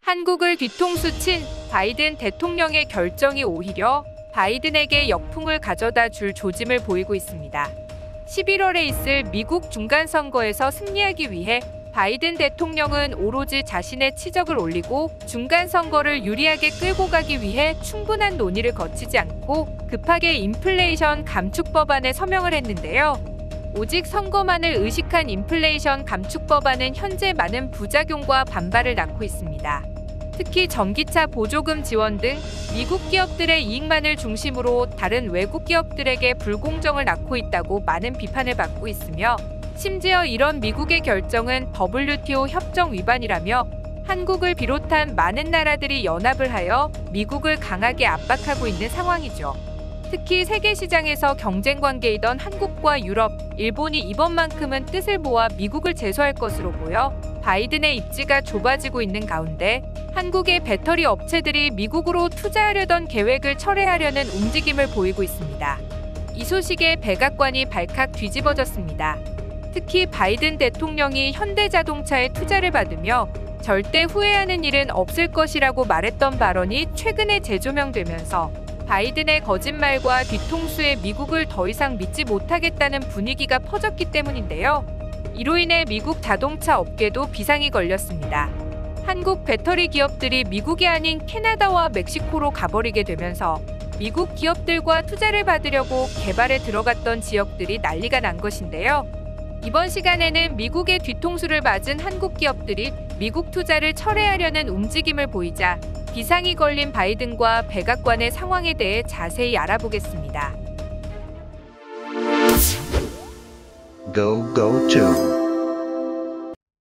한국을 뒤통수 친 바이든 대통령의 결정이 오히려 바이든에게 역풍을 가져다 줄 조짐을 보이고 있습니다. 11월에 있을 미국 중간선거에서 승리하기 위해 바이든 대통령은 오로지 자신의 치적을 올리고 중간선거를 유리하게 끌고 가기 위해 충분한 논의를 거치지 않고 급하게 인플레이션 감축 법안에 서명을 했는데요. 오직 선거만을 의식한 인플레이션 감축 법안은 현재 많은 부작용과 반발을 낳고 있습니다. 특히 전기차 보조금 지원 등 미국 기업들의 이익만을 중심으로 다른 외국 기업들에게 불공정을 낳고 있다고 많은 비판을 받고 있으며, 심지어 이런 미국의 결정은 WTO 협정 위반이라며 한국을 비롯한 많은 나라들이 연합을 하여 미국을 강하게 압박하고 있는 상황이죠. 특히 세계 시장에서 경쟁 관계이던 한국과 유럽, 일본이 이번만큼은 뜻을 모아 미국을 제소할 것으로 보여 바이든의 입지가 좁아지고 있는 가운데 한국의 배터리 업체들이 미국으로 투자하려던 계획을 철회하려는 움직임을 보이고 있습니다. 이 소식에 백악관이 발칵 뒤집어졌습니다. 특히 바이든 대통령이 현대자동차에 투자를 받으며 절대 후회하는 일은 없을 것이라고 말했던 발언이 최근에 재조명되면서 바이든의 거짓말과 뒤통수에 미국을 더 이상 믿지 못하겠다는 분위기가 퍼졌기 때문인데요. 이로 인해 미국 자동차 업계도 비상이 걸렸습니다. 한국 배터리 기업들이 미국이 아닌 캐나다와 멕시코로 가버리게 되면서 미국 기업들과 투자를 받으려고 개발에 들어갔던 지역들이 난리가 난 것인데요. 이번 시간에는 미국의 뒤통수를 맞은 한국 기업들이 미국 투자를 철회하려는 움직임을 보이자 비상이 걸린 바이든과 백악관의 상황에 대해 자세히 알아보겠습니다.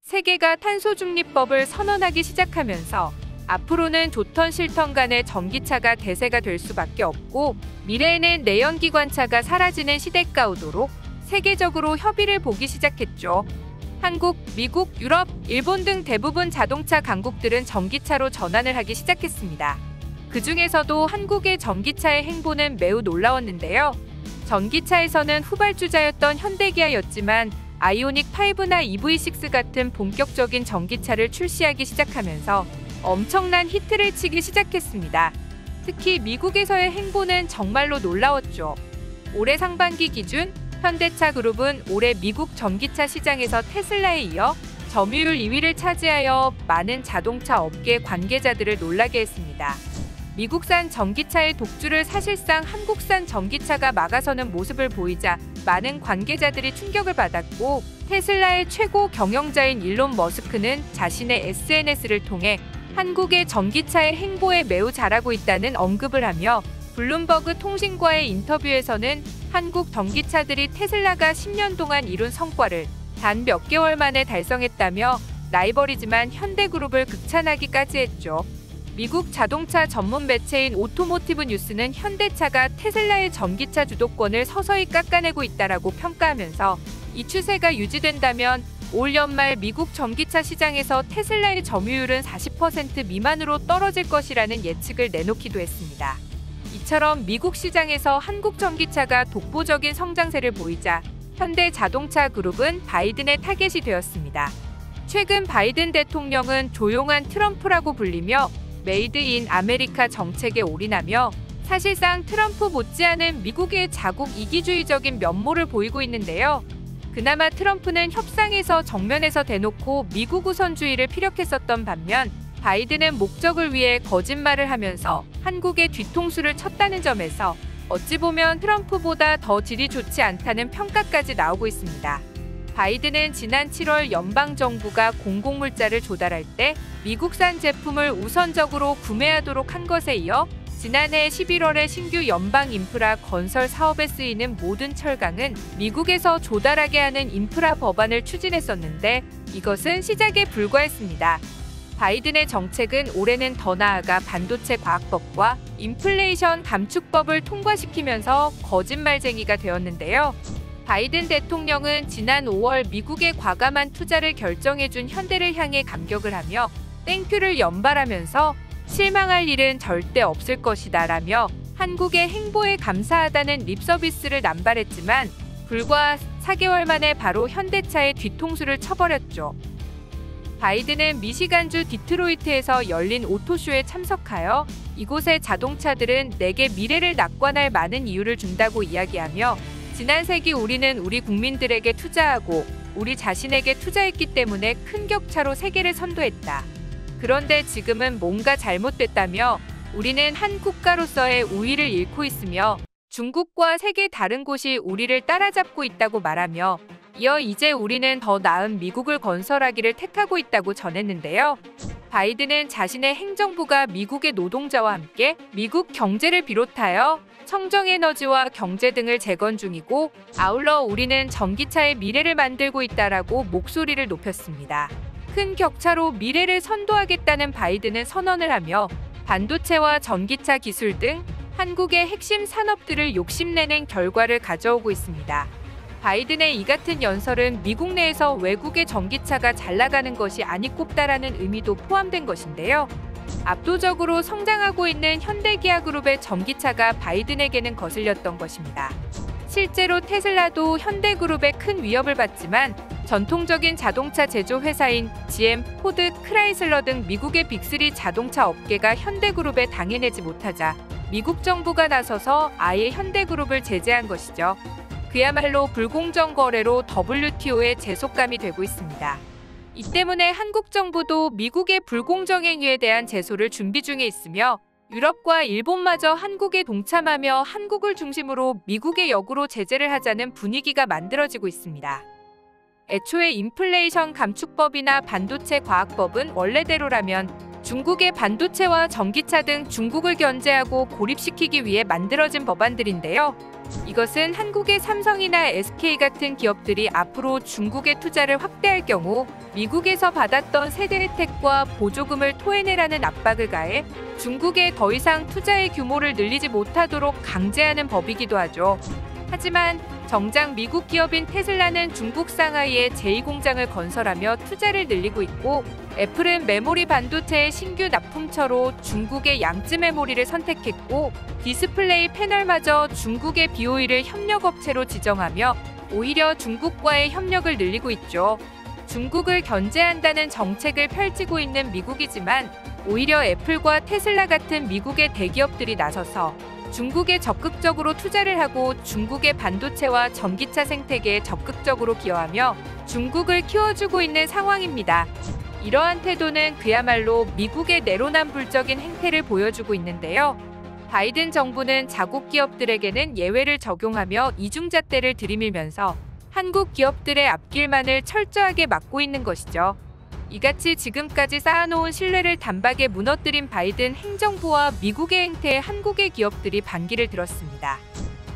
세계가 탄소중립법을 선언하기 시작하면서 앞으로는 좋던 싫던 간에 전기차가 대세가 될 수밖에 없고, 미래에는 내연기관차가 사라지는 시대가 오도록 세계적으로 협의를 보기 시작했죠. 한국, 미국, 유럽, 일본 등 대부분 자동차 강국들은 전기차로 전환을 하기 시작했습니다. 그 중에서도 한국의 전기차의 행보는 매우 놀라웠는데요. 전기차에서는 후발주자였던 현대기아였지만 아이오닉5나 EV6 같은 본격적인 전기차를 출시하기 시작하면서 엄청난 히트를 치기 시작했습니다. 특히 미국에서의 행보는 정말로 놀라웠죠. 올해 상반기 기준 현대차 그룹은 올해 미국 전기차 시장에서 테슬라에 이어 점유율 2위를 차지하여 많은 자동차 업계 관계자들을 놀라게 했습니다. 미국산 전기차의 독주를 사실상 한국산 전기차가 막아서는 모습을 보이자 많은 관계자들이 충격을 받았고, 테슬라의 최고 경영자인 일론 머스크는 자신의 SNS를 통해 한국의 전기차의 행보에 매우 잘하고 있다는 언급을 하며, 블룸버그 통신과의 인터뷰에서는 한국 전기차들이 테슬라가 10년 동안 이룬 성과를 단 몇 개월 만에 달성했다며 라이벌이지만 현대그룹을 극찬하기까지 했죠. 미국 자동차 전문 매체인 오토모티브 뉴스는 현대차가 테슬라의 전기차 주도권을 서서히 깎아내고 있다라고 평가하면서 이 추세가 유지된다면 올 연말 미국 전기차 시장에서 테슬라의 점유율은 40% 미만으로 떨어질 것이라는 예측을 내놓기도 했습니다. 이처럼 미국 시장에서 한국 전기차가 독보적인 성장세를 보이자 현대자동차 그룹은 바이든의 타겟이 되었습니다. 최근 바이든 대통령은 조용한 트럼프라고 불리며 메이드 인 아메리카 정책에 올인하며 사실상 트럼프 못지않은 미국의 자국 이기주의적인 면모를 보이고 있는데요. 그나마 트럼프는 협상에서 정면에서 대놓고 미국 우선주의를 피력했었던 반면, 바이든은 목적을 위해 거짓말을 하면서 한국의 뒤통수를 쳤다는 점에서 어찌 보면 트럼프보다 더 질이 좋지 않다는 평가까지 나오고 있습니다. 바이든은 지난 7월 연방정부가 공공물자를 조달할 때 미국산 제품을 우선적으로 구매하도록 한 것에 이어 지난해 11월에 신규 연방 인프라 건설 사업에 쓰이는 모든 철강은 미국에서 조달하게 하는 인프라 법안을 추진했었는데 이것은 시작에 불과했습니다. 바이든의 정책은 올해는 더 나아가 반도체 과학법과 인플레이션 감축법을 통과시키면서 거짓말쟁이가 되었는데요. 바이든 대통령은 지난 5월 미국의 과감한 투자를 결정해준 현대를 향해 감격을 하며 땡큐를 연발하면서 실망할 일은 절대 없을 것이다 라며 한국의 행보에 감사하다는 립서비스를 남발했지만 불과 4개월 만에 바로 현대차의 뒤통수를 쳐버렸죠. 바이든은 미시간주 디트로이트에서 열린 오토쇼에 참석하여 이곳의 자동차들은 내게 미래를 낙관할 많은 이유를 준다고 이야기하며 지난 세기 우리는 우리 국민들에게 투자하고 우리 자신에게 투자했기 때문에 큰 격차로 세계를 선도했다. 그런데 지금은 뭔가 잘못됐다며 우리는 한 국가로서의 우위를 잃고 있으며 중국과 세계 다른 곳이 우리를 따라잡고 있다고 말하며 이어 이제 우리는 더 나은 미국을 건설하기를 택하고 있다고 전했는데요. 바이든은 자신의 행정부가 미국의 노동자와 함께 미국 경제를 비롯하여 청정에너지와 경제 등을 재건 중이고 아울러 우리는 전기차의 미래를 만들고 있다라고 목소리를 높였습니다. 큰 격차로 미래를 선도하겠다는 바이든은 선언을 하며 반도체와 전기차 기술 등 한국의 핵심 산업들을 욕심내는 결과를 가져오고 있습니다. 바이든의 이 같은 연설은 미국 내에서 외국의 전기차가 잘 나가는 것이 아니꼽다라는 의미도 포함된 것인데요. 압도적으로 성장하고 있는 현대기아그룹의 전기차가 바이든에게는 거슬렸던 것입니다. 실제로 테슬라도 현대그룹의 큰 위협을 받지만 전통적인 자동차 제조 회사인 GM, 포드, 크라이슬러 등 미국의 빅3 자동차 업계가 현대그룹에 당해내지 못하자 미국 정부가 나서서 아예 현대그룹을 제재한 것이죠. 그야말로 불공정 거래로 WTO에 제속감이 되고 있습니다. 이 때문에 한국 정부도 미국의 불공정 행위에 대한 제소를 준비 중에 있으며 유럽과 일본마저 한국에 동참하며 한국을 중심으로 미국의 역으로 제재를 하자는 분위기가 만들어지고 있습니다. 애초에 인플레이션 감축법이나 반도체 과학법은 원래대로라면 중국의 반도체와 전기차 등 중국을 견제하고 고립시키기 위해 만들어진 법안들인데요. 이것은 한국의 삼성이나 SK 같은 기업들이 앞으로 중국에 투자를 확대할 경우 미국에서 받았던 세대 혜택과 보조금을 토해내라는 압박을 가해 중국에 더 이상 투자의 규모를 늘리지 못하도록 강제하는 법이기도 하죠. 하지만 정작 미국 기업인 테슬라는 중국 상하이에 제2공장을 건설하며 투자를 늘리고 있고 애플은 메모리 반도체의 신규 납품처로 중국의 양쯔 메모리를 선택했고 디스플레이 패널마저 중국의 BOE를 협력업체로 지정하며 오히려 중국과의 협력을 늘리고 있죠. 중국을 견제한다는 정책을 펼치고 있는 미국이지만 오히려 애플과 테슬라 같은 미국의 대기업들이 나서서 중국에 적극적으로 투자를 하고 중국의 반도체와 전기차 생태계에 적극적으로 기여하며 중국을 키워주고 있는 상황입니다. 이러한 태도는 그야말로 미국의 내로남불적인 행태를 보여주고 있는데요. 바이든 정부는 자국 기업들에게는 예외를 적용하며 이중잣대를 들이밀면서 한국 기업들의 앞길만을 철저하게 막고 있는 것이죠. 이같이 지금까지 쌓아놓은 신뢰를 단박에 무너뜨린 바이든 행정부와 미국의 행태에 한국의 기업들이 반기를 들었습니다.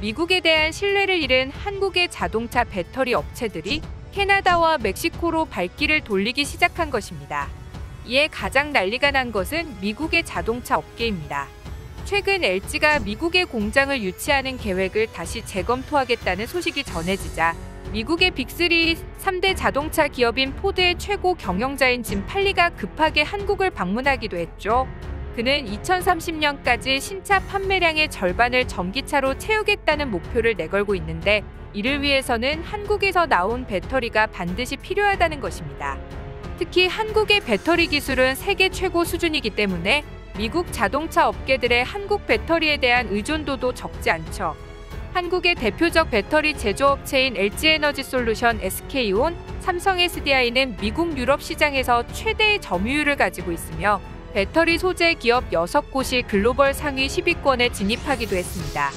미국에 대한 신뢰를 잃은 한국의 자동차 배터리 업체들이 캐나다와 멕시코로 발길을 돌리기 시작한 것입니다. 이에 가장 난리가 난 것은 미국의 자동차 업계입니다. 최근 LG가 미국의 공장을 유치하는 계획을 다시 재검토하겠다는 소식이 전해지자 미국의 빅3 3대 자동차 기업인 포드의 최고 경영자인 짐 팔리가 급하게 한국을 방문하기도 했죠. 그는 2030년까지 신차 판매량의 절반을 전기차로 채우겠다는 목표를 내걸고 있는데 이를 위해서는 한국에서 나온 배터리가 반드시 필요하다는 것입니다. 특히 한국의 배터리 기술은 세계 최고 수준이기 때문에 미국 자동차 업계들의 한국 배터리에 대한 의존도도 적지 않죠. 한국의 대표적 배터리 제조업체인 LG에너지솔루션, SK온, 삼성 SDI는 미국 유럽 시장에서 최대의 점유율을 가지고 있으며 배터리 소재 기업 6곳이 글로벌 상위 10위권에 진입하기도 했습니다.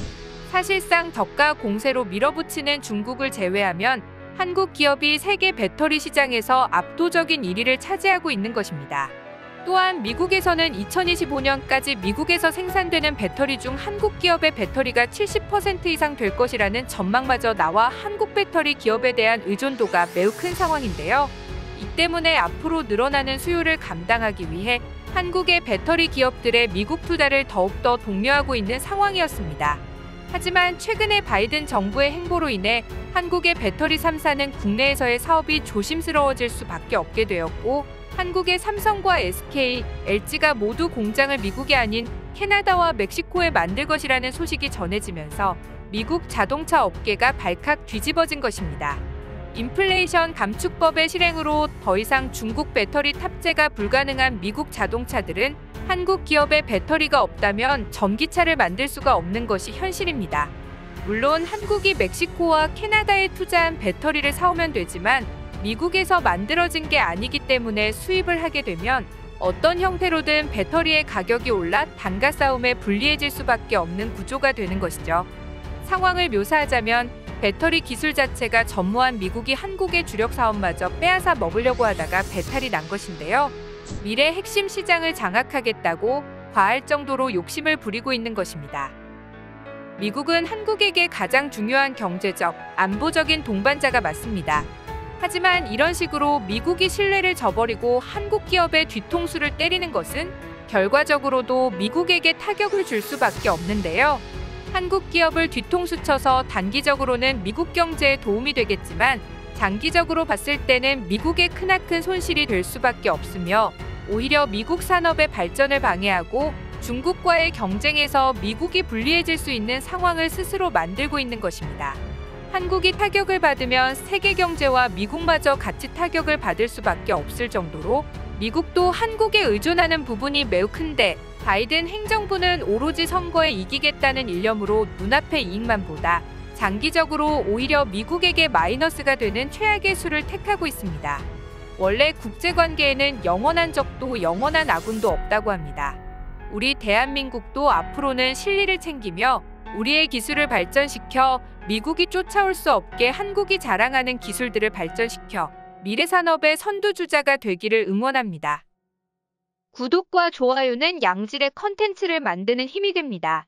사실상 저가 공세로 밀어붙이는 중국을 제외하면 한국 기업이 세계 배터리 시장에서 압도적인 1위를 차지하고 있는 것입니다. 또한 미국에서는 2025년까지 미국에서 생산되는 배터리 중 한국 기업의 배터리가 70% 이상 될 것이라는 전망마저 나와 한국 배터리 기업에 대한 의존도가 매우 큰 상황인데요. 이 때문에 앞으로 늘어나는 수요를 감당하기 위해 한국의 배터리 기업들의 미국 투자를 더욱더 독려하고 있는 상황이었습니다. 하지만 최근에 바이든 정부의 행보로 인해 한국의 배터리 3사는 국내에서의 사업이 조심스러워질 수밖에 없게 되었고 한국의 삼성과 SK, LG가 모두 공장을 미국이 아닌 캐나다와 멕시코에 만들 것이라는 소식이 전해지면서 미국 자동차 업계가 발칵 뒤집어진 것입니다. 인플레이션 감축법의 실행으로 더 이상 중국 배터리 탑재가 불가능한 미국 자동차들은 한국 기업의 배터리가 없다면 전기차를 만들 수가 없는 것이 현실입니다. 물론 한국이 멕시코와 캐나다에 투자한 배터리를 사오면 되지만 미국에서 만들어진 게 아니기 때문에 수입을 하게 되면 어떤 형태로든 배터리의 가격이 올라 단가 싸움에 불리해질 수밖에 없는 구조가 되는 것이죠. 상황을 묘사하자면 배터리 기술 자체가 전무한 미국이 한국의 주력 사업마저 빼앗아 먹으려고 하다가 배탈이 난 것인데요. 미래 핵심 시장을 장악하겠다고 과할 정도로 욕심을 부리고 있는 것입니다. 미국은 한국에게 가장 중요한 경제적, 안보적인 동반자가 맞습니다. 하지만 이런 식으로 미국이 신뢰를 저버리고 한국 기업의 뒤통수를 때리는 것은 결과적으로도 미국에게 타격을 줄 수밖에 없는데요. 한국 기업을 뒤통수 쳐서 단기적으로는 미국 경제에 도움이 되겠지만 장기적으로 봤을 때는 미국의 크나큰 손실이 될 수밖에 없으며 오히려 미국 산업의 발전을 방해하고 중국과의 경쟁에서 미국이 불리해질 수 있는 상황을 스스로 만들고 있는 것입니다. 한국이 타격을 받으면 세계 경제와 미국마저 같이 타격을 받을 수밖에 없을 정도로 미국도 한국에 의존하는 부분이 매우 큰데 바이든 행정부는 오로지 선거에 이기겠다는 일념으로 눈앞의 이익만 보다 장기적으로 오히려 미국에게 마이너스가 되는 최악의 수를 택하고 있습니다. 원래 국제관계에는 영원한 적도 영원한 아군도 없다고 합니다. 우리 대한민국도 앞으로는 실리를 챙기며 우리의 기술을 발전시켜 미국이 쫓아올 수 없게 한국이 자랑하는 기술들을 발전시켜 미래 산업의 선두주자가 되기를 응원합니다. 구독과 좋아요는 양질의 컨텐츠를 만드는 힘이 됩니다.